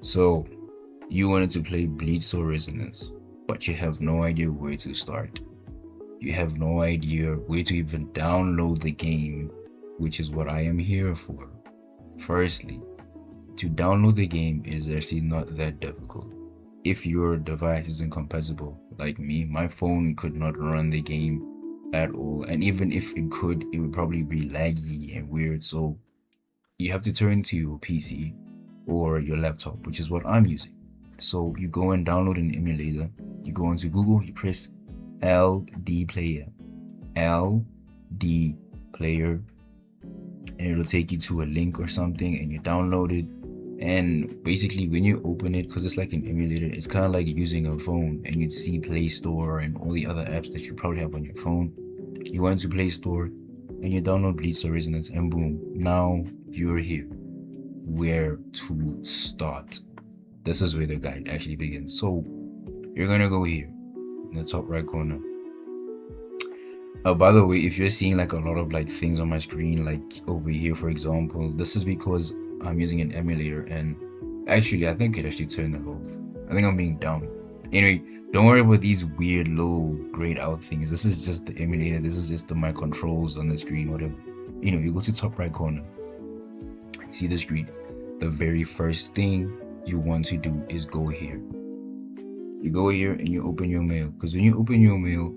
So you wanted to play Bleach or Resonance, but you have no idea where to start. You have no idea where to even download the game, which is what I am here for. Firstly, to download the game is actually not that difficult. If your device isn't compatible, like me, my phone could not run the game at all. And even if it could, it would probably be laggy and weird. So you have to turn to your PC or your laptop, which is what I'm using. So you go and download an emulator. You go into Google, you press LD player, LD player, and it'll take you to a link or something, and you download it. And basically, when you open it, because it's like an emulator, it's kind of like using a phone, and you'd see Play Store and all the other apps that you probably have on your phone. You went to Play Store, and you download Bleach or Resonance, and boom, now you're here. Where to start? This is where the guide actually begins. So you're gonna go here in the top right corner. By the way, if you're seeing like a lot of like things on my screen, like over here, for example, this is because I'm using an emulator, and actually I think it actually turned that off. I think I'm being dumb. Anyway, don't worry about these weird little grayed out things. This is just the emulator. This is just my controls on the screen, whatever. You go to top right corner. See the screen. The very first thing you want to do is go here. You go here and you open your mail, because when you open your mail,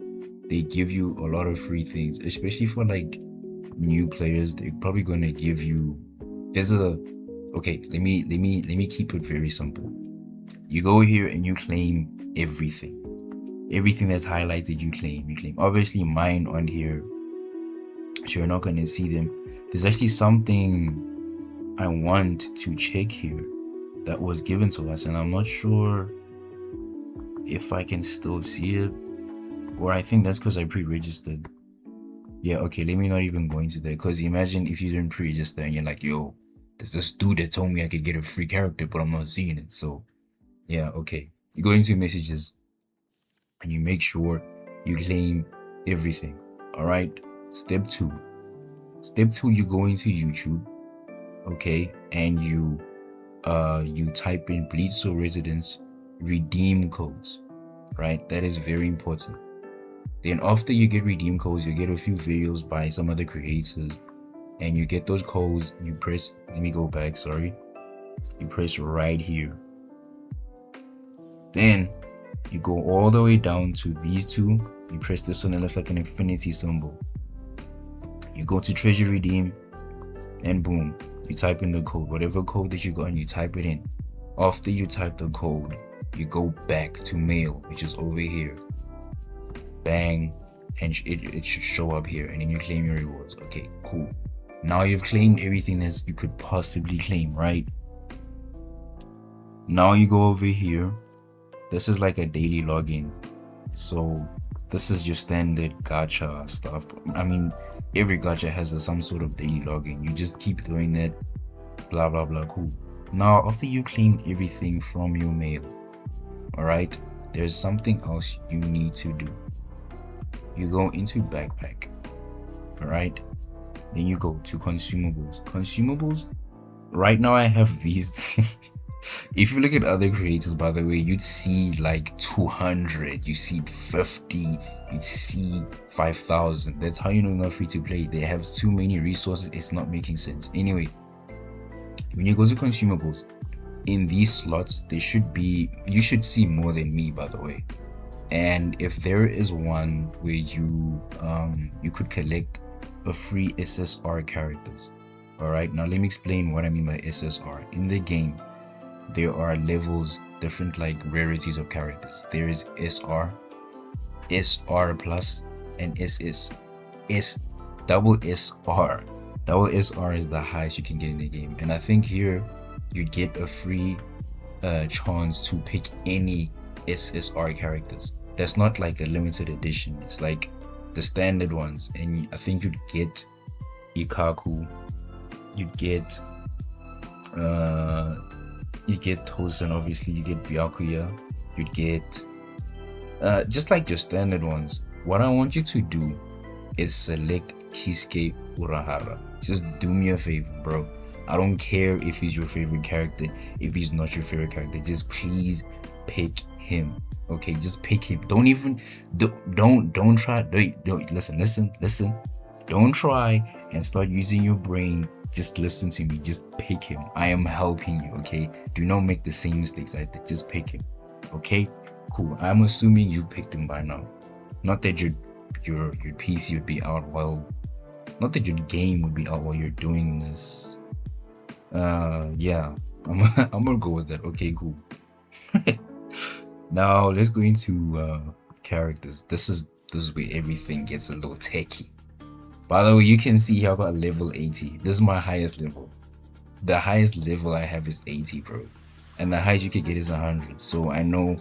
they give you a lot of free things, especially for like new players. They're probably gonna give you. Okay. Let me keep it very simple. You go here and you claim everything. Everything that's highlighted, you claim. Obviously, mine on here, so you're not gonna see them. There's actually something I want to check here that was given to us, and I'm not sure if I can still see it, or I think that's because I pre-registered. Yeah, okay, let me not even go into that, because imagine if you didn't pre-register and you're like, yo, there's this dude that told me I could get a free character, but I'm not seeing it. So yeah, okay, you go into messages and you make sure you claim everything. All right, step two, you go into YouTube, okay, and you type in Bleach or Residence redeem codes, right? That is very important. Then after you get redeem codes, you get a few videos by some other creators, and you get those codes. You press, let me go back, sorry. You press right here. Then you go all the way down to these two. You press this one that looks like an infinity symbol. You go to treasure redeem, and boom, you type in the code, whatever code that you got, and you type it in. After you type the code, you go back to mail, which is over here. Bang, and it should show up here, and then you claim your rewards. Okay, cool. Now you've claimed everything that you could possibly claim, right? Now you go over here. This is like a daily login. So this is your standard gacha stuff. I mean, every gacha has some sort of daily login. You just keep doing that, blah blah blah. Cool. Now after you claim everything from your mail, all right, there's something else you need to do. You go into backpack, all right, then you go to consumables. Right now I have these. If you look at other creators, by the way, you'd see like 200, you see 50, you'd see 5,000. That's how you know not free to play. They have too many resources. It's not making sense. Anyway, when you go to consumables, in these slots, you should see more than me, by the way. And if there is one where you could collect a free SSR characters. All right, now let me explain what I mean by SSR. In the game, there are levels, different like rarities of characters. There is SR, SR plus, and SS. Double SR. Double SR is the highest you can get in the game. And I think here you get a free chance to pick any SSR characters. That's not like a limited edition. It's like the standard ones. And I think you'd get Ikaku, you'd get Tosen, obviously, you get Byakuya, you'd get just like your standard ones. What I want you to do is select Kisuke Urahara. Just do me a favor, bro. I don't care if he's your favorite character, if he's not your favorite character. Just please pick him. Okay, just pick him. Don't even don't try. Don't listen. Don't try and start using your brain. Just listen to me. Just pick him. I am helping you. Okay. Do not make the same mistakes I did. Just pick him. Okay. Cool. I'm assuming you picked him by now. Not that your PC would be out while, not that your game would be out while you're doing this. Yeah. I'm gonna go with that. Okay. Cool. Now let's go into characters. This is where everything gets a little techy. By the way, you can see here about level 80. This is my highest level. The highest level I have is 80, bro. And the highest you could get is 100. So I know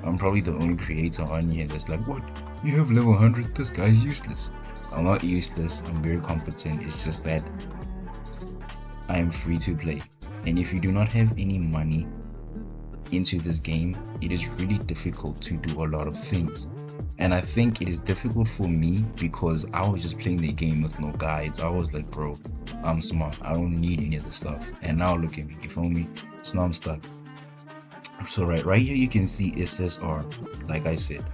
I'm probably the only creator on here that's like, what? You have level 100? This guy's useless. I'm not useless. I'm very competent. It's just that I am free to play. And if you do not have any money into this game, it is really difficult to do a lot of things. And I think it is difficult for me because I was just playing the game with no guides. I was like, bro, I'm smart. I don't need any of this stuff. And now look at me. You feel me? So now I'm stuck. So right here you can see SSR. Like I said,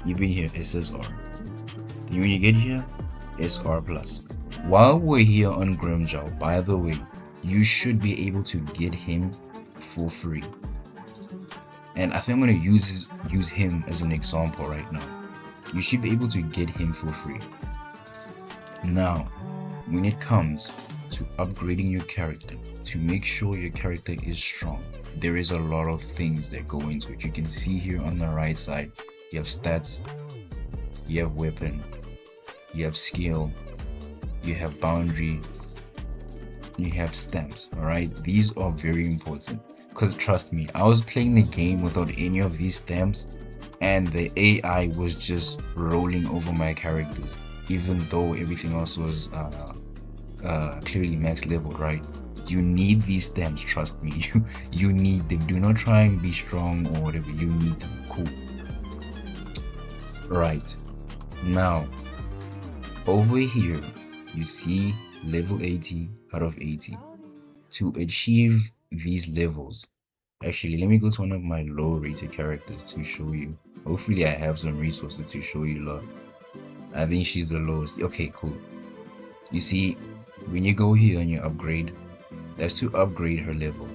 even here SSR. Then when you get here, SR plus. While we're here on Grimjaw, by the way, you should be able to get him for free. And I think I'm going to use him as an example right now. You should be able to get him for free. Now, when it comes to upgrading your character, to make sure your character is strong, there is a lot of things that go into it. You can see here on the right side, you have stats, you have weapon, you have skill, you have boundary, you have stamps. All right, these are very important. Because trust me, I was playing the game without any of these stamps and the AI was just rolling over my characters, even though everything else was clearly max level, right? You need these stamps, trust me. You need them. Do not try and be strong or whatever. You need them. Cool. Right. Now, over here, you see level 80 out of 80. To achieve these levels, actually let me go to one of my low rated characters to show you. Hopefully I have some resources to show you lot. I think she's the lowest. Okay, cool. You see, when you go here and you upgrade, that's to upgrade her level.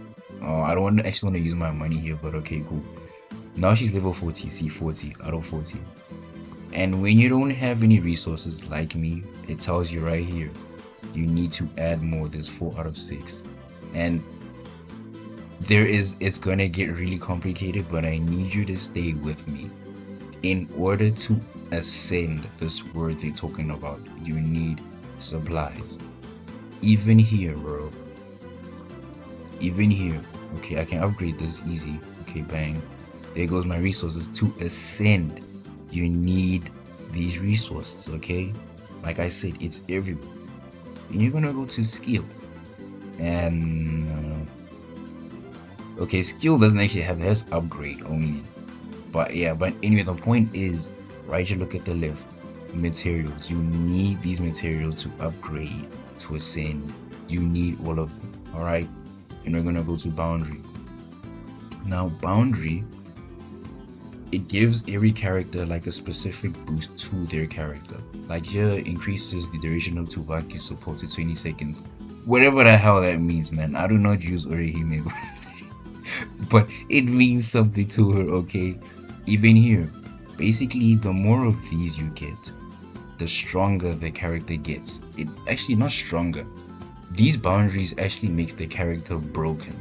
I don't actually want to use my money here, but okay, cool. Now she's level 40. See, 40 out of 40. And when you don't have any resources like me, it tells you right here, you need to add more. There's 4 out of 6. And it's gonna get really complicated, but I need you to stay with me. In order to ascend this word they're talking about, you need supplies. Even here, bro. Even here. Okay, I can upgrade this easy. Okay, bang. There goes my resources. To ascend, you need these resources, okay? Like I said, it's everywhere. And you're gonna go to skill. And okay, skill doesn't actually have, has upgrade only, but yeah, but anyway, the point is, right here, look at the left, materials. You need these materials to upgrade, to ascend. You need all of them. All right, and we're gonna go to boundary. Now boundary, it gives every character like a specific boost to their character. Like here, increases the duration of Tsubaki support to 20 seconds. Whatever the hell that means, man. I do not use Orihime, but it means something to her, okay? Even here, basically, the more of these you get, the stronger the character gets. It actually, not stronger. These boundaries actually makes the character broken,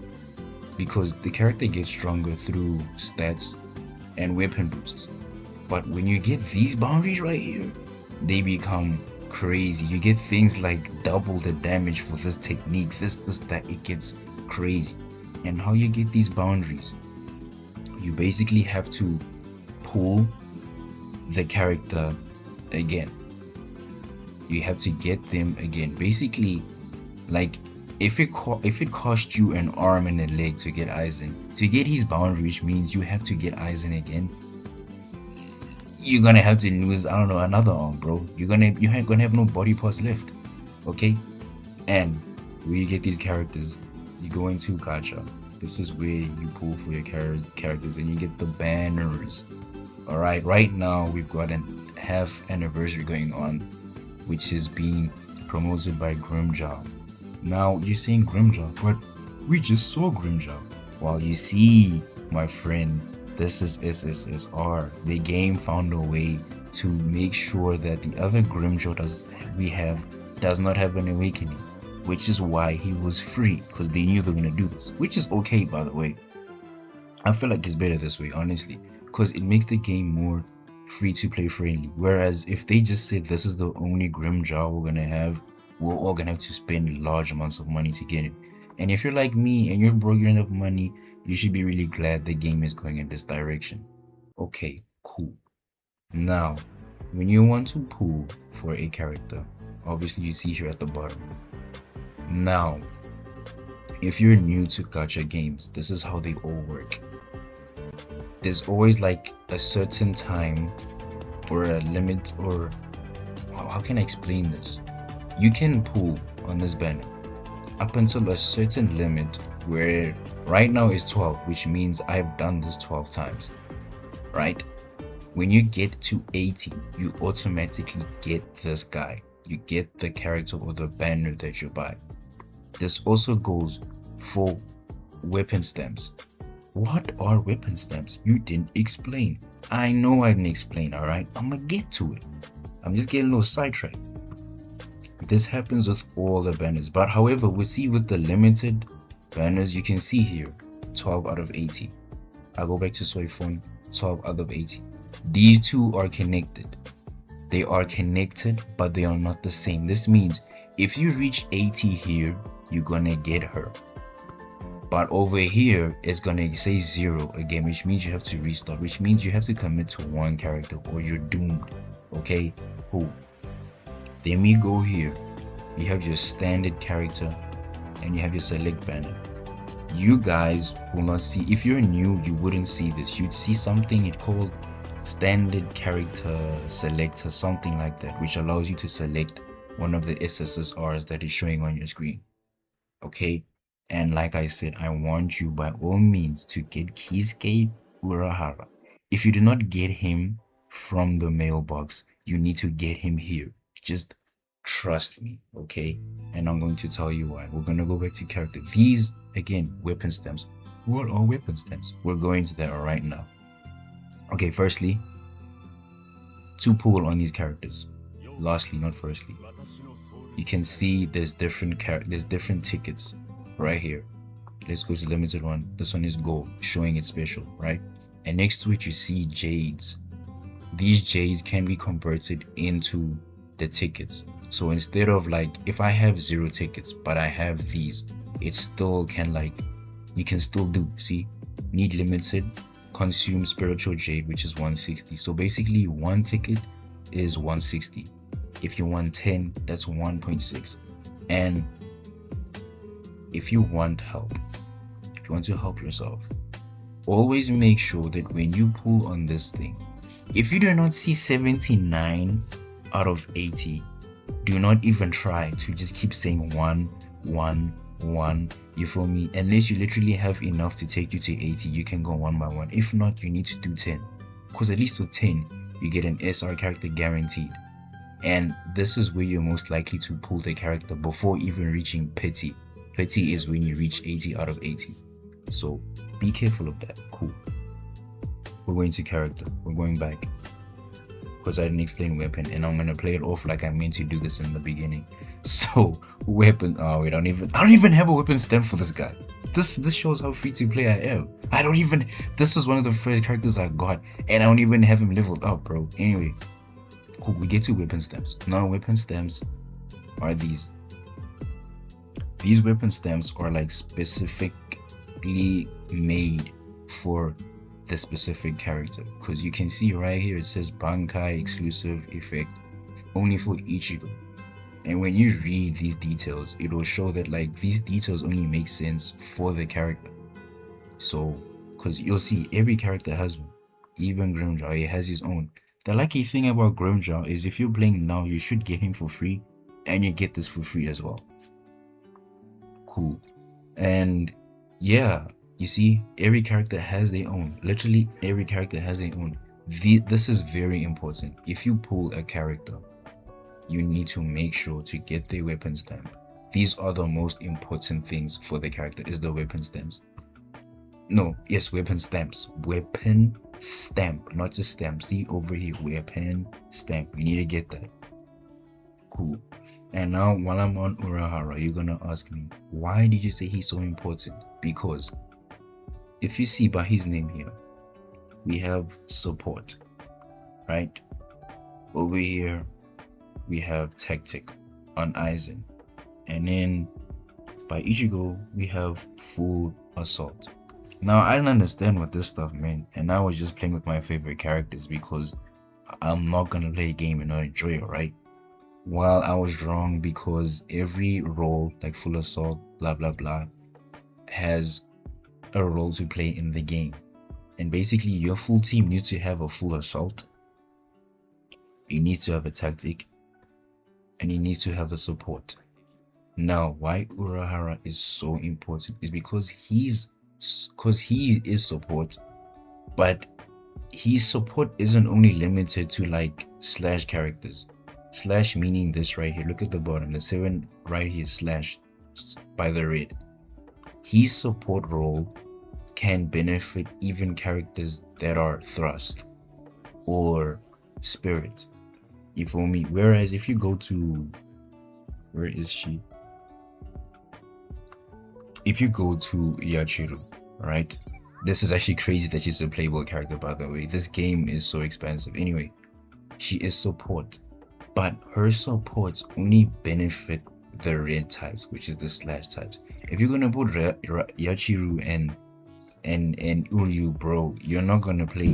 because the character gets stronger through stats and weapon boosts. But when you get these boundaries right here, they become crazy. You get things like double the damage for this technique, this, that. It gets crazy. And how you get these boundaries, you basically have to pull the character again. You have to get them again. Basically, like if it cost you an arm and a leg to get Aizen, to get his boundary, which means you have to get Aizen again, you're gonna have to lose, I don't know, another arm, bro. You're gonna have no body parts left, okay? And where you get these characters, you go into Gacha. This is where you pull for your characters and you get the banners. Alright, right now we've got an half anniversary going on, which is being promoted by Grimjaw. Now you're saying Grimjaw, but we just saw Grimjaw. Well, you see, my friend, this is SSSR. The game found a way to make sure that the other Grimjaw does not have an awakening, which is why he was free, because they knew they were gonna do this, which is okay, by the way. I feel like it's better this way, honestly, because it makes the game more free to play friendly. Whereas if they just said this is the only Grimjaw we're gonna have, we're all gonna have to spend large amounts of money to get it. And if you're like me and you're broke enough money, you should be really glad the game is going in this direction. Okay, cool. Now, when you want to pull for a character, obviously you see here at the bottom. Now, if you're new to gacha games, this is how they all work. There's always like a certain time or a limit, or how can I explain this? You can pull on this banner up until a certain limit, where right now is 12, which means I've done this 12 times, right? When you get to 80, you automatically get this guy. You get the character or the banner that you buy. This also goes for weapon stamps. What are weapon stamps? You didn't explain. I know I didn't explain, alright? I'm gonna get to it. I'm just getting a little sidetracked. This happens with all the banners, but however, we see with the limited banners, you can see here 12 out of 80. I go back to Soifon, 12 out of 80. These two are connected. They are connected, but they are not the same. This means if you reach 80 here, you're gonna get her. But over here, it's gonna say 0 again, which means you have to restart, which means you have to commit to one character or you're doomed. Okay, cool. Then we go here. You have your standard character and you have your select banner. You guys will not see, if you're new, you wouldn't see this. You'd see something it called standard character selector, something like that, which allows you to select one of the SSSRs that is showing on your screen. Okay, and like I said, I want you by all means to get Kisuke Urahara. If you do not get him from the mailbox, you need to get him here. Just trust me, okay? And I'm going to tell you why. We're gonna go back to character. These, again, weapon stems. What are weapon stems? We're going to that right now. Okay, firstly, to pull on these characters. Lastly, not firstly. You can see there's different tickets right here. Let's go to the limited one. This one is gold, showing it's special, right? And next to it, you see jades. These jades can be converted into the tickets. So instead of like, if I have 0 tickets but I have these, it still can, like, you can still do, see, need limited, consume spiritual jade, which is 160. So basically 1 ticket is 160. If you want 10, that's 1.6. And if you want help, if you want to help yourself, always make sure that when you pull on this thing, if you do not see 79 out of 80, do not even try to just keep saying 1, 1, 1. You feel me? Unless you literally have enough to take you to 80, you can go 1 by 1. If not, you need to do 10, because at least with 10 you get an SR character guaranteed. And this is where you're most likely to pull the character before even reaching pity. Pity is when you reach 80 out of 80. So be careful of that. Cool. We're going to character. We're going back, because I didn't explain weapon, and I'm gonna play it off like I meant to do this in the beginning. So weapon. Oh, I don't even have a weapon stem for this guy. This shows how free to play I am. This is one of the first characters I got, and I don't even have him leveled up, bro. Anyway, cool. We get to weapon stems. Now weapon stems are these. These weapon stems are like specifically made for the specific character, because you can see right here it says Bankai exclusive effect only for Ichigo. And when you read these details, it will show that like these details only make sense for the character. So because you'll see every character has one, even Grimjaw, he has his own. The lucky thing about Grimjaw is if you're playing now, you should get him for free, and you get this for free as well. Cool. And yeah, you see, every character has their own. Literally, every character has their own. This is very important. If you pull a character, you need to make sure to get their weapon stamp. These are the most important things for the character, is the weapon stamps. No, yes, weapon stamps. Weapon stamp, not just stamp. See over here, weapon stamp. You need to get that. Cool. And now, while I'm on Urahara, you're gonna ask me, why did you say he's so important? Because if you see by his name here, we have support, right? Over here, we have tactic on Aizen. And then by Ichigo, we have full assault. Now, I didn't understand what this stuff meant, and I was just playing with my favorite characters because I'm not gonna play a game and not enjoy it, right? While I was wrong, because every role, like full assault, blah blah blah, has a role to play in the game. And basically, your full team needs to have a full assault, it needs to have a tactic, and it needs to have a support. Now, why Urahara is so important is because he is support, but his support isn't only limited to like slash characters. Slash meaning this right here. Look at the bottom. The 7 right here slash by the red. His support role can benefit even characters that are thrust or spirit. You feel me? Whereas if you go to, where is she? If you go to Yachiru, right? This is actually crazy that she's a playable character, by the way. This game is so expensive. Anyway, she is support, but her supports only benefit the red types, which is the slash types. If you're gonna put Yachiru and Uryu, bro, you're not gonna play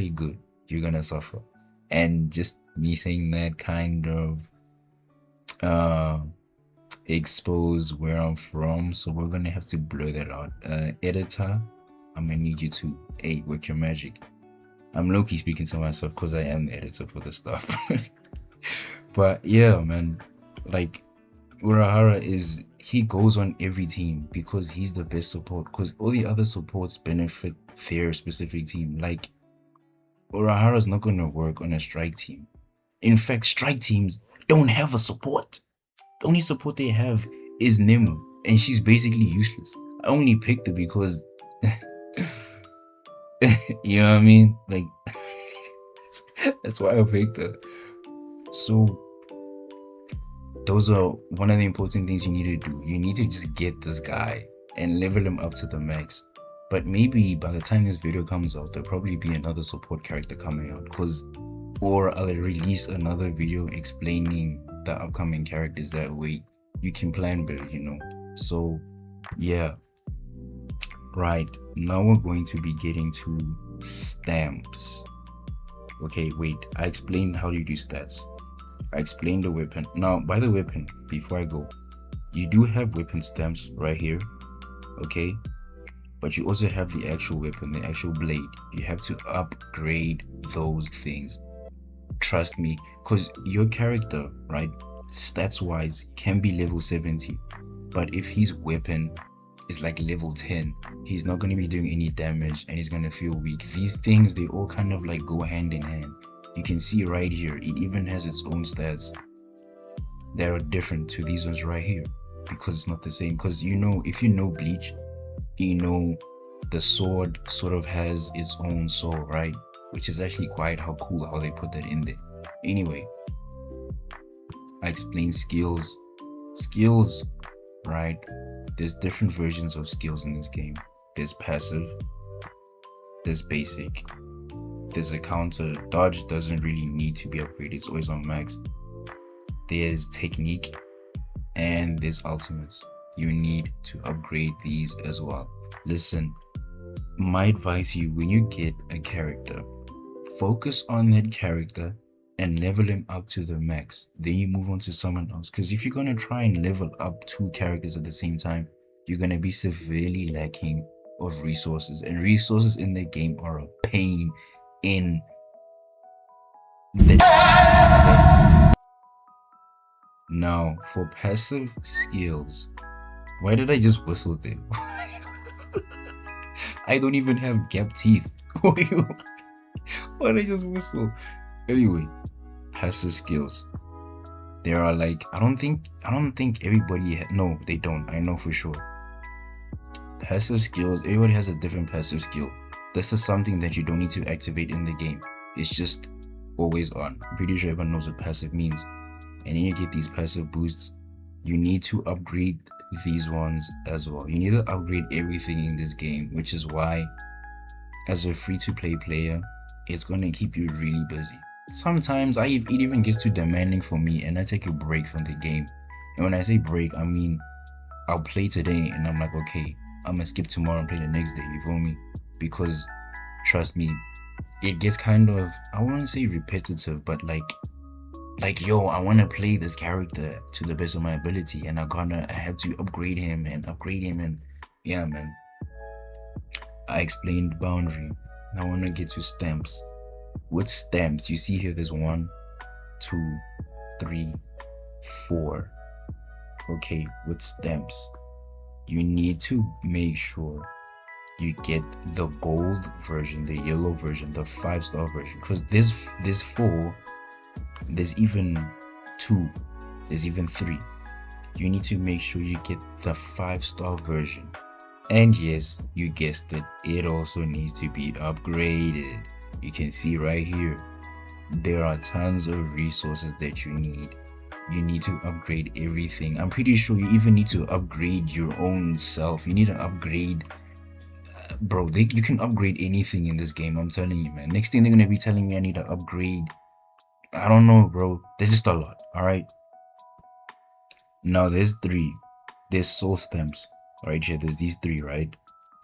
good. You're gonna suffer. And just me saying that kind of expose where I'm from, so we're gonna have to blur that out. Editor, I'm gonna need you to work your magic. I'm low-key speaking to myself because I am the editor for the stuff. But yeah, man, like Urahara he goes on every team because he's the best support, because all the other supports benefit their specific team. Like Urahara's not gonna work on a strike team. In fact, strike teams don't have a support. The only support they have is Nemu, and she's basically useless. I only picked her because you know what I mean? Like that's why I picked her. So those are one of the important things you need to do. You need to just get this guy and level him up to the max. But maybe by the time this video comes out, there'll probably be another support character coming out, or I'll release another video explaining the upcoming characters. That way you can plan better, you know. So yeah, right now we're going to be getting to stamps. Okay, wait, I explained how you do stats. I explained the weapon. Now by the weapon, before I go, you do have weapon stamps right here, okay, but you also have the actual weapon, the actual blade. You have to upgrade those things, trust me, because your character, right, stats wise can be level 70, but if his weapon is like level 10, he's not going to be doing any damage and he's going to feel weak. These things, they all kind of like go hand in hand. You can see right here, it even has its own stats that are different to these ones right here, because it's not the same. Because you know, if you know Bleach, you know the sword sort of has its own soul, right? Which is actually quite cool how they put that in there. Anyway, I explained skills, right? There's different versions of skills in this game. There's passive, there's basic, there's a counter. Dodge doesn't really need to be upgraded, it's always on max. There's technique, and there's ultimates. You need to upgrade these as well. Listen, my advice to you, when you get a character, focus on that character and level him up to the max. Then you move on to someone else, because if you're going to try and level up 2 characters at the same time, you're going to be severely lacking of resources, and resources in the game are a pain in the Now, for passive skills, why did I just whistle there? I don't even have gap teeth. Why did I just whistle? Anyway, passive skills. There are like I don't think everybody no, they don't. I know for sure. Passive skills, everybody has a different passive skill. This is something that you don't need to activate in the game. It's just always on. I'm pretty sure everyone knows what passive means. And then you get these passive boosts. You need to upgrade these ones as well. You need to upgrade everything in this game, which is why, as a free-to-play player, it's gonna keep you really busy. Sometimes it even gets too demanding for me, and I take a break from the game. And when I say break, I mean I'll play today, and I'm like, okay, I'm gonna skip tomorrow and play the next day. You feel me? Because trust me, it gets kind of, I wouldn't say repetitive, but like yo, I want to play this character to the best of my ability, and I have to upgrade him and yeah, man. I explained boundary. I want to get to stamps. With stamps, you see here there's 1, 2, 3, 4. Okay, with stamps, you need to make sure you get the gold version, the yellow version, the 5-star version, because there's 4, there's even 2, there's even 3. You need to make sure you get the 5-star version. And yes, you guessed it, it also needs to be upgraded. You can see right here, there are tons of resources that you need. You need to upgrade everything. I'm pretty sure you even need to upgrade your own self. You need to upgrade, bro. You can upgrade anything in this game. I'm telling you, man. Next thing they're gonna be telling me I need to upgrade. I don't know, bro. There's just a lot. All right. Now there's 3. There's soul stamps right here. There's these 3, right?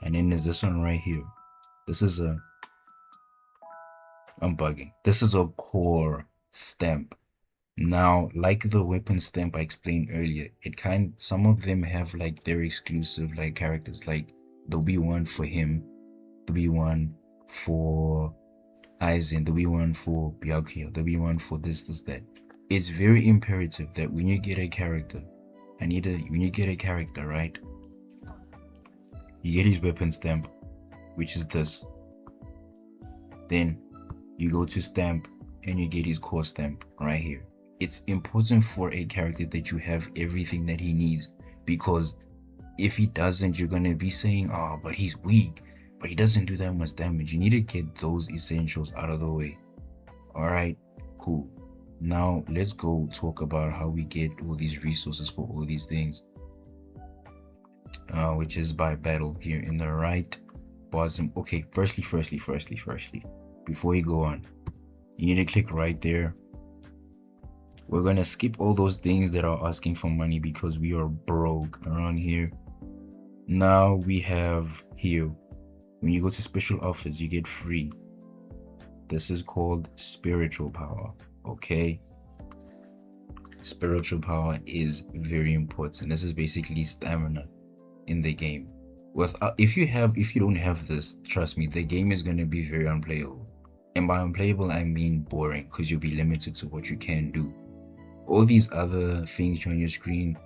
And then there's this one right here. This is a. I'm bugging. This is a core stamp. Now, like the weapon stamp I explained earlier, some of them have like their exclusive like characters. Like there'll be one for him, there'll be one for Aizen, there'll be one for Byakuya, there'll be one for this, that. It's very imperative that when you get a character, when you get a character, right? You get his weapon stamp, which is this. Then you go to stamp and you get his core stamp right here. It's important for a character that you have everything that he needs, because if he doesn't, you're gonna be saying, oh, but he's weak, but he doesn't do that much damage. You need to get those essentials out of the way. All right, cool. Now let's go talk about how we get all these resources for all these things, which is by battle here in the right bottom. Okay, firstly, before you go on, you need to click right there. We're gonna skip all those things that are asking for money because we are broke around here. Now we have here, when you go to special offers, you get free. This is called spiritual power. Okay, spiritual power is very important. This is basically stamina in the game. If you don't have this, trust me, the game is gonna be very unplayable. And by unplayable, I mean boring, because you'll be limited to what you can do. All these other things on your screen,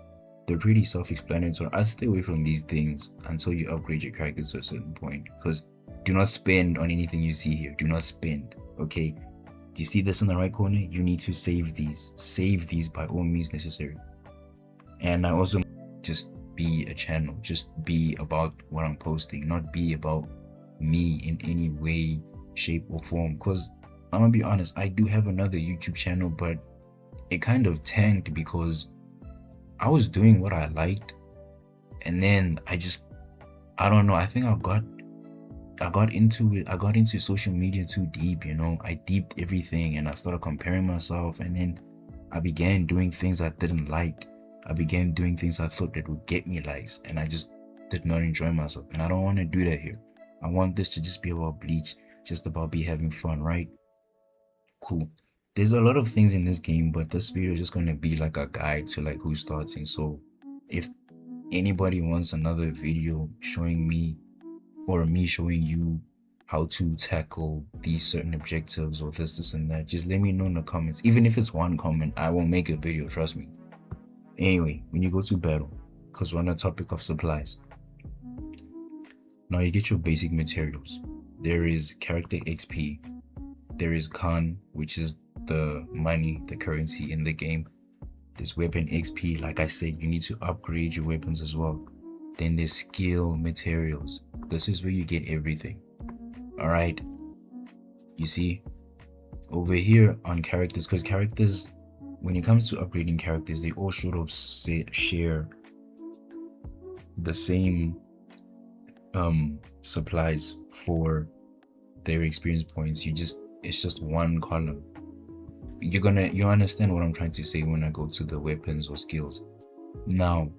they're pretty self-explanatory. I'd stay away from these things until you upgrade your character to a certain point, because do not spend on anything you see here. Do not spend, okay? Do you see this in the right corner? You need to save these. Save these by all means necessary. And I also just be a channel. Just be about what I'm posting, not be about me in any way, shape, or form. Because I'm gonna be honest, I do have another YouTube channel, but it kind of tanked because I was doing what I liked, and then I don't know, I think I got into it. I got into social media too deep, you know. I deeped everything and I started comparing myself, and then I began doing things I didn't like. I began doing things I thought that would get me likes, and I just did not enjoy myself, and I don't want to do that here. I want this to just be about Bleach, just about be having fun, right? Cool. There's a lot of things in this game, but this video is just going to be like a guide to like who's starting. So if anybody wants another video showing me, or me showing you how to tackle these certain objectives or this and that, just let me know in the comments. Even if it's one comment, I will make a video, trust me. Anyway, when you go to battle, because we're on the topic of supplies, now you get your basic materials. There is character XP. There is Khan, which is the money, the currency in the game. There's weapon XP. Like I said, you need to upgrade your weapons as well. Then there's skill materials. This is where you get everything. All right. You see, over here on characters, because characters, when it comes to upgrading characters, they all sort of share the same supplies for their experience points. It's just one column. You understand what I'm trying to say when I go to the weapons or skills. Now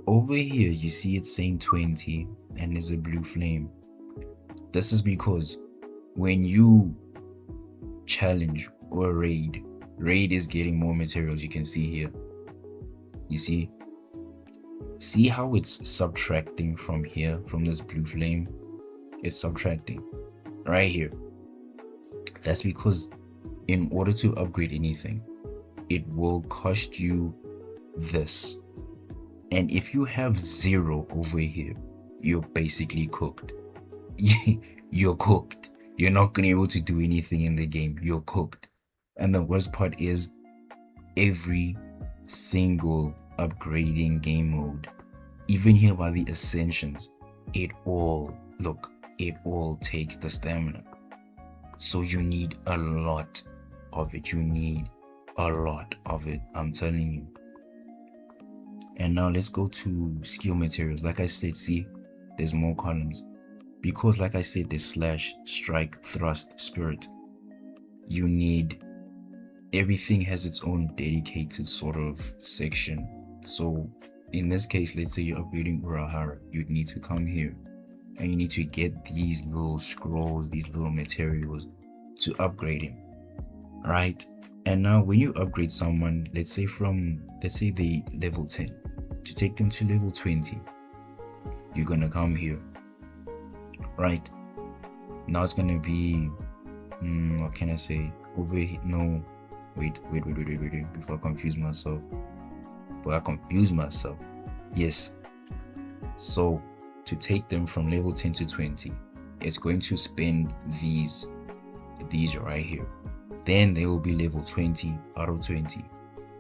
over here you see it's saying 20 and there's a blue flame. This is because when you challenge or raid is getting more materials. You can see here, you see how it's subtracting from here, from this blue flame. It's subtracting right here. That's because in order to upgrade anything, it will cost you this. And if you have 0 over here, you're basically cooked. You're cooked. You're not gonna be able to do anything in the game. You're cooked. And the worst part is, every single upgrading game mode, even here by the Ascensions, it all takes the stamina. So you need a lot of it. I'm telling you. And now let's go to skill materials. Like I said, see, there's more columns. Because like I said, there's slash, strike, thrust, spirit. You need, everything has its own dedicated sort of section. So in this case, let's say you're upgrading Urahara, you'd need to come here and you need to get these little scrolls, these little materials to upgrade him, right? And now when you upgrade someone, let's say they level 10, to take them to level 20, you're gonna come here, right? Now it's gonna be, what can I say? Over here, no, wait, before I confuse myself. Yes. So to take them from level 10 to 20, it's going to spend these right here. Then they will be level 20 out of 20.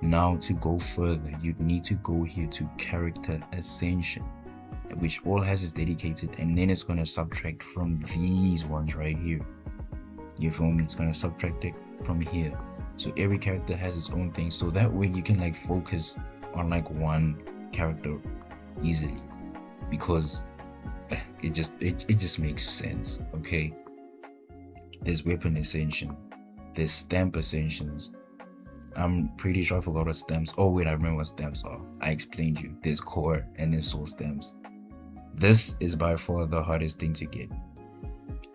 Now to go further, you'd need to go here to character Ascension, which all has its dedicated, and then it's going to subtract from these ones right here. You feel me? It's going to subtract it from here. So every character has its own thing, so that way you can like focus on like one character easily, because it just makes sense. Okay, there's weapon Ascension, there's stamp Ascensions. I'm pretty sure I forgot what stamps. Oh wait, I remember what stamps are. I explained you. There's core and then soul stamps. This is by far the hardest thing to get.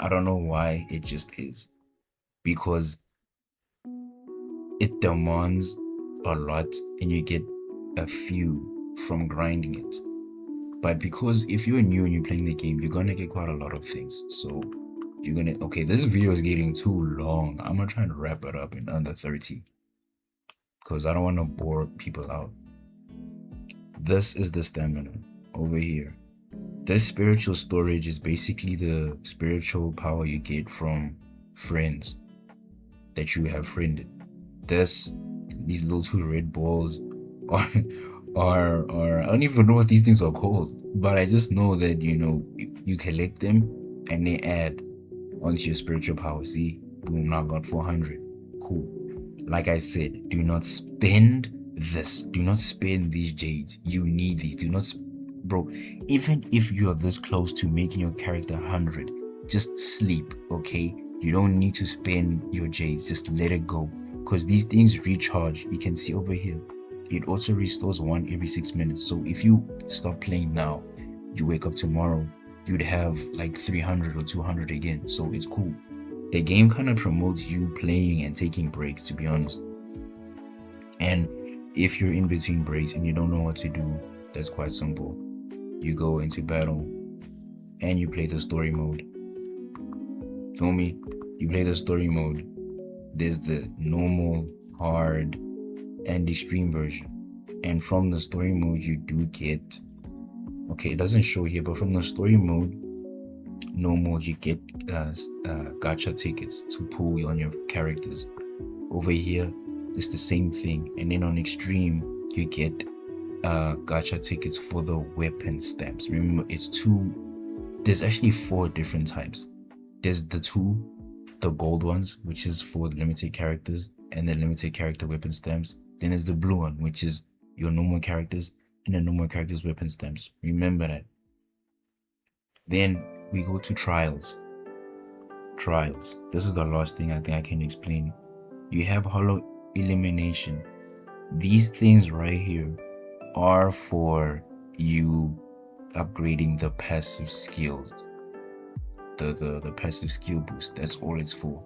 I don't know why, it just is, because it demands a lot and you get a few from grinding it. But because if you're new and you're playing the game, you're gonna get quite a lot of things. So you're gonna, okay, this video is getting too long. I'm gonna try to wrap it up in under 30 because I don't want to bore people out. This is the stamina over here. This spiritual storage is basically the spiritual power you get from friends that you have friended. These little 2 red balls are I don't even know what these things are called, but I just know that, you know, you collect them and they add onto your spiritual power. See, boom, now I got 400. Cool. Like I said, do not spend this. Do not spend these jades. You need these. Do not, bro. Even if you are this close to making your character 100, just sleep, okay? You don't need to spend your jades. Just let it go, because these things recharge. You can see over here, it also restores 1 every 6 minutes. So if you stop playing now, you wake up tomorrow, you'd have like 300 or 200 again. So it's cool. The game kind of promotes you playing and taking breaks, to be honest. And if you're in between breaks and you don't know what to do, that's quite simple. You go into battle and you play the story mode. Feel me? You play the story mode. There's the normal, hard, and extreme version. And from the story mode, you do get, okay, it doesn't show here, but from the story mode, normal, you get gacha tickets to pull on your characters. Over here, it's the same thing. And then on extreme, you get gacha tickets for the weapon stamps. Remember, it's two, there's actually four different types. There's the gold ones, which is for the limited characters and the limited character weapon stamps. Then there's the blue one, which is your normal characters and the normal characters weapon stamps. Remember that. Then we go to trials. Trials. This is the last thing I think I can explain. You have hollow elimination. These things right here are for you upgrading the passive skills. The passive skill boost. That's all it's for.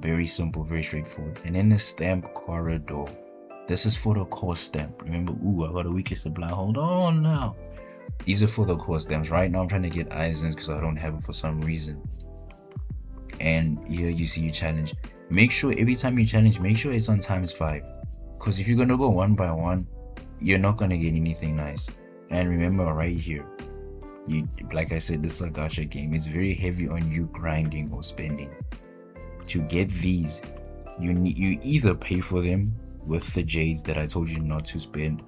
Very simple, very straightforward. And then the stamp corridor. This is for the core stamp. Remember, I got a weekly supply. Hold on now. These are for the core stamps. Right now I'm trying to get Eisens because I don't have it for some reason. And here you see your challenge. Make sure every time you challenge, make sure it's on ×5. Because if you're gonna go one by one, you're not gonna get anything nice. And remember right here, like I said, this is a gacha game. It's very heavy on you grinding or spending. To get these, you either pay for them with the jades that I told you not to spend,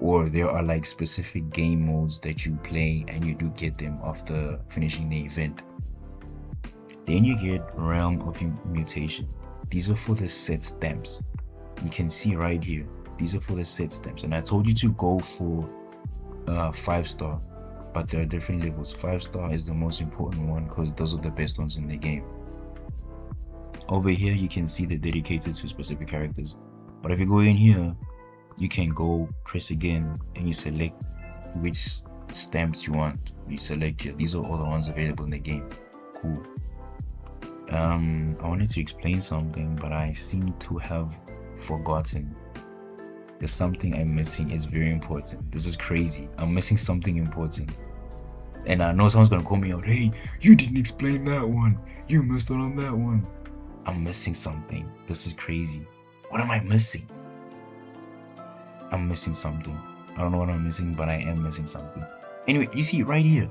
or there are like specific game modes that you play and you do get them after finishing the event. Then you get Realm of Mutation. These are for the set stamps. You can see right here, these are for the set stamps. And I told you to go for 5-star, but there are different levels. 5-star is the most important one because those are the best ones in the game. Over here, you can see they're dedicated to specific characters. But if you go in here, you can go press again and you select which stamps you want. You select here. These are all the ones available in the game. Cool. I wanted to explain something, but I seem to have forgotten. There's something I'm missing. It's very important. This is crazy. I'm missing something important. And I know someone's gonna call me out. Hey, you didn't explain that one. You missed out on that one. I'm missing something. This is crazy. What am I missing? I'm missing something. I don't know what I'm missing, but I am missing something. Anyway, you see right here.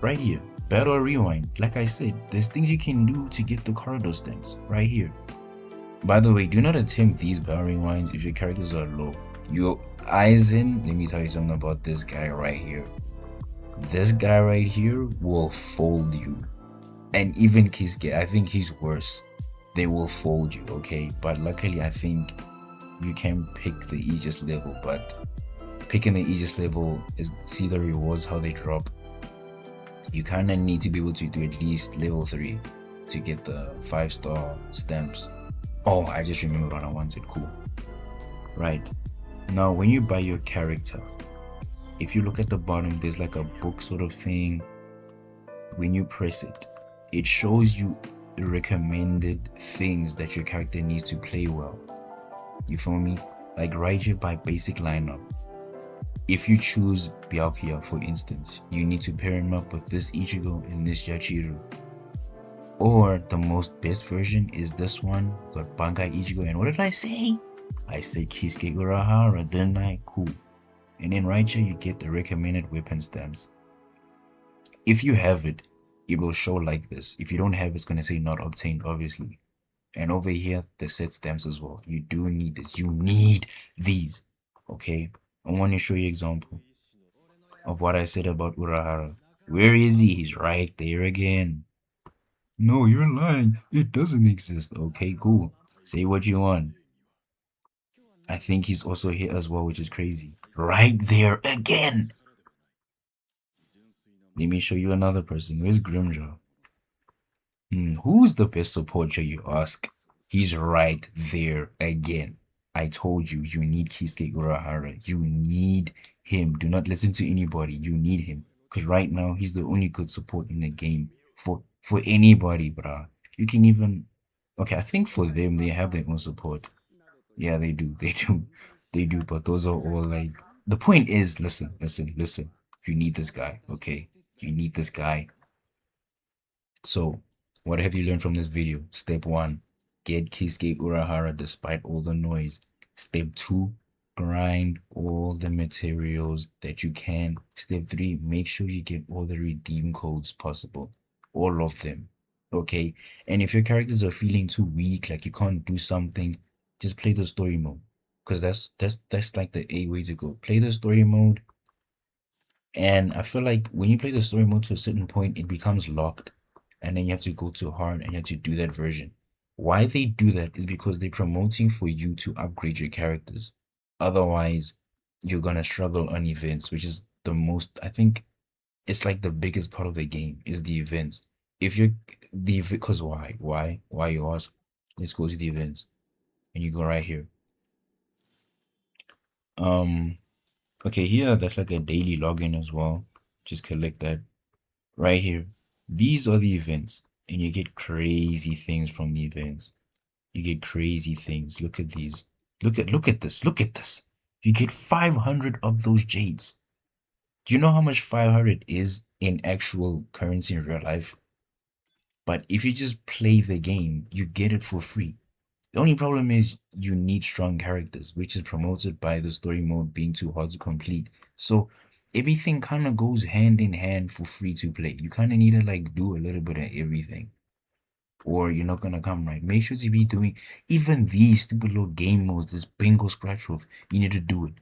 Right here. Battle rewind. Like I said, there's things you can do to get the corridor stamps. Right here. By the way, do not attempt these battle rewinds if your characters are low. Your Aizen, let me tell you something about this guy right here. This guy right here will fold you. And even Kisuke, I think he's worse. They will fold you, okay? But luckily, I think you can pick the easiest level. But picking the easiest level is see the rewards, how they drop. You kind of need to be able to do at least level 3 to get the 5-star stamps. Oh, I just remembered what I wanted. Cool. Right. Now, when you buy your character, if you look at the bottom, there's like a book sort of thing. When you press it, it shows you recommended things that your character needs to play well. You feel me? Like right here by basic lineup. If you choose Byakuya, for instance, you need to pair him up with this Ichigo and this Yachiru. Or the most best version is this one, got Bankai Ichigo, and what did I say? I said Kisuke Urahara, didn't I? Cool. And then right here you get the recommended weapon stamps. If you have it, it will show like this. If you don't have it, it's going to say not obtained, obviously. And over here, the set stamps as well. You do need this. You need these. Okay? I want to show you an example of what I said about Urahara. Where is he? He's right there again. No, you're lying. It doesn't exist. Okay, cool. Say what you want. I think he's also here as well, which is crazy. Right there again. Let me show you another person. Where's Grimjaw? Who's the best supporter, you ask? He's right there again. I told you, you need Kisuke Urahara. You need him. Do not listen to anybody. You need him. Because right now, he's the only good support in the game. For anybody, bruh. You can even... Okay, I think for them, they have their own support. Yeah, they do. They do. They do. But those are all like... The point is, listen. You need this guy, okay? You need this guy. So, what have you learned from this video? Step 1, get Kisuke Urahara despite all the noise. Step 2, grind all the materials that you can. Step three, make sure you get all the redeem codes possible, all of them. Okay. And if your characters are feeling too weak, like you can't do something, just play the story mode. Because that's like the A way to go. Play the story mode, and I feel like when you play the story mode to a certain point, it becomes locked. And then you have to go to hard and you have to do that version. Why they do that is because they're promoting for you to upgrade your characters. Otherwise, you're gonna struggle on events, which is the most, I think it's like the biggest part of the game is the events. If you're because why? Why you ask? Let's go to the events. And you go right here. Um, okay, here that's like a daily login as well. Just collect that right here. These are the events, and you get crazy things from the events. You get crazy things. Look at these. Look at this. Look at this. You get 500 of those jades. Do you know how much 500 is in actual currency in real life? But if you just play the game, you get it for free. The only problem is you need strong characters, which is promoted by the story mode being too hard to complete. So everything kind of goes hand in hand for free to play. You kind of need to like do a little bit of everything, or you're not gonna come right. Make sure to be doing even these stupid little game modes, this bingo scratch off. You need to do it.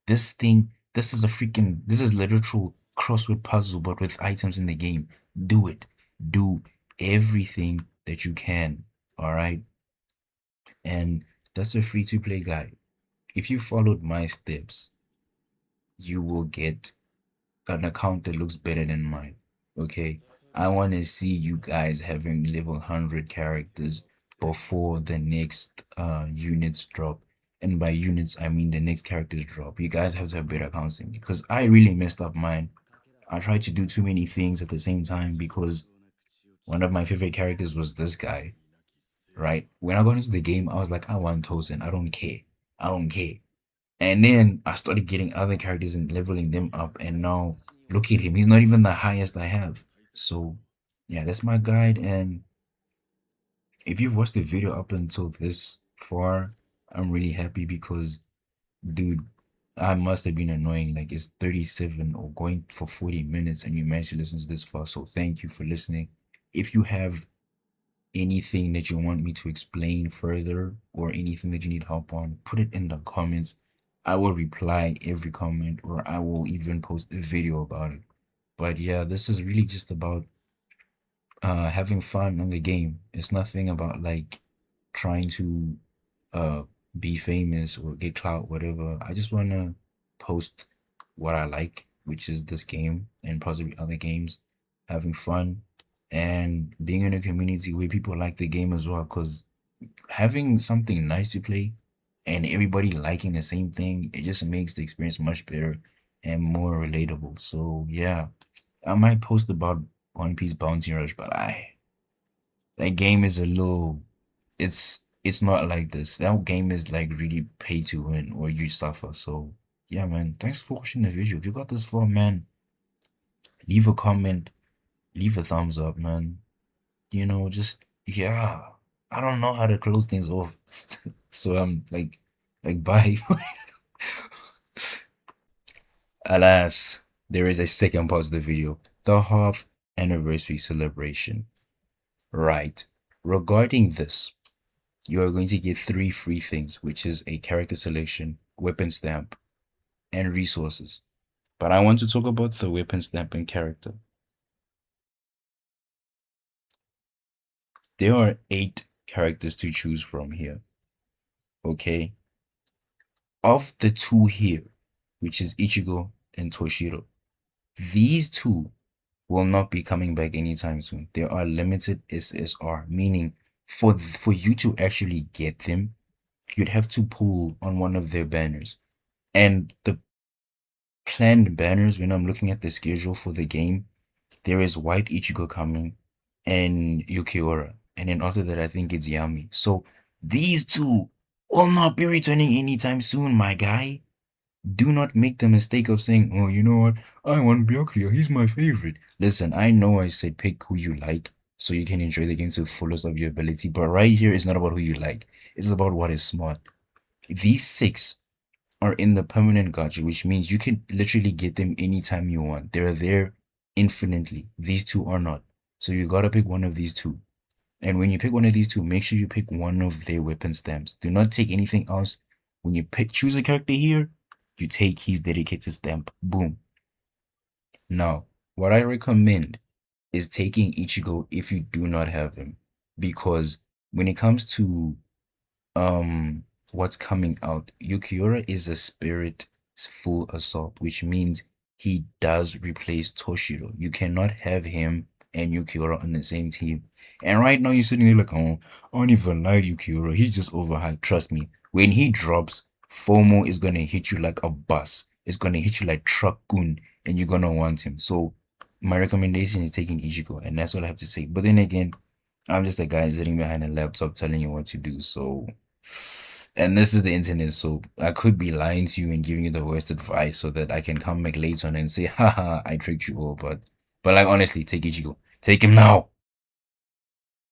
This thing, this is literal crossword puzzle, but with items in the game. Do it. Do everything that you can. All right. And that's a free to play guide. If you followed my steps, you will get an account that looks better than mine. Okay. I want to see you guys having level 100 characters before the next units drop. And by units, I mean the next characters drop. You guys have to have better accounts than me because I really messed up mine. I tried to do too many things at the same time because one of my favorite characters was this guy, right? When I got into the game, I was like, I want Tosin. I don't care. I don't care. And then I started getting other characters and leveling them up. And now look at him. He's not even the highest I have. So yeah, that's my guide. And if you've watched the video up until this far, I'm really happy because dude, I must have been annoying. Like it's 37 or going for 40 minutes and you managed to listen to this far. So thank you for listening. If you have anything that you want me to explain further or anything that you need help on, put it in the comments. I will reply every comment or I will even post a video about it. But yeah, this is really just about having fun on the game. It's nothing about like trying to uh be famous or get clout, whatever. I just wanna post what I like, which is this game and possibly other games, having fun and being in a community where people like the game as well. Because having something nice to play and everybody liking the same thing, it just makes the experience much better and more relatable. So yeah, I might post about One Piece Bounty Rush, but that game is a little it's not like this. That game is like really pay to win or you suffer. So yeah, man. Thanks for watching the video. If you got this far, man, leave a comment, leave a thumbs up, man. You know, just yeah. I don't know how to close things off. So I'm like bye. Alas, there is a second part of the video. The half anniversary celebration. Right. Regarding this, you are going to get 3 free things, which is a character selection, weapon stamp, and resources. But I want to talk about the weapon stamp and character. There are 8 characters to choose from here. Okay. Of the 2 here, which is Ichigo and Toshiro, these 2 will not be coming back anytime soon. They are limited SSR, meaning for you to actually get them, you'd have to pull on one of their banners. And the planned banners, when I'm looking at the schedule for the game, there is White Ichigo coming and Yukiora. And then after that, I think it's Yami. So these 2 will not be returning anytime soon, my guy. Do not make the mistake of saying, oh, you know what? I want Byakuya. He's my favorite. Listen, I know I said pick who you like so you can enjoy the game to the fullest of your ability. But right here, it's not about who you like. It's about what is smart. These 6 are in the permanent gacha, which means you can literally get them anytime you want. They're there infinitely. These two are not. So you gotta pick one of these two. And when you pick one of these two, make sure you pick one of their weapon stamps. Do not take anything else. When you choose a character here, you take his dedicated stamp. Boom. Now, what I recommend is taking Ichigo if you do not have him. Because when it comes to um what's coming out, Yukiura is a spirit full assault, which means he does replace Toshiro. You cannot have him and Yukiura on the same team. And right now you're sitting there like, oh, I don't even like Yukiura. He's just overhyped. Trust me. When he drops, FOMO is gonna hit you like a bus. It's gonna hit you like truck gun, and you're gonna want him. So my recommendation is taking Ichigo, and that's all I have to say. But then again, I'm just a guy sitting behind a laptop telling you what to do. So, and this is the internet, so I could be lying to you and giving you the worst advice so that I can come back later on and say, haha, I tricked you all. But like honestly, take Ichigo. Take him now.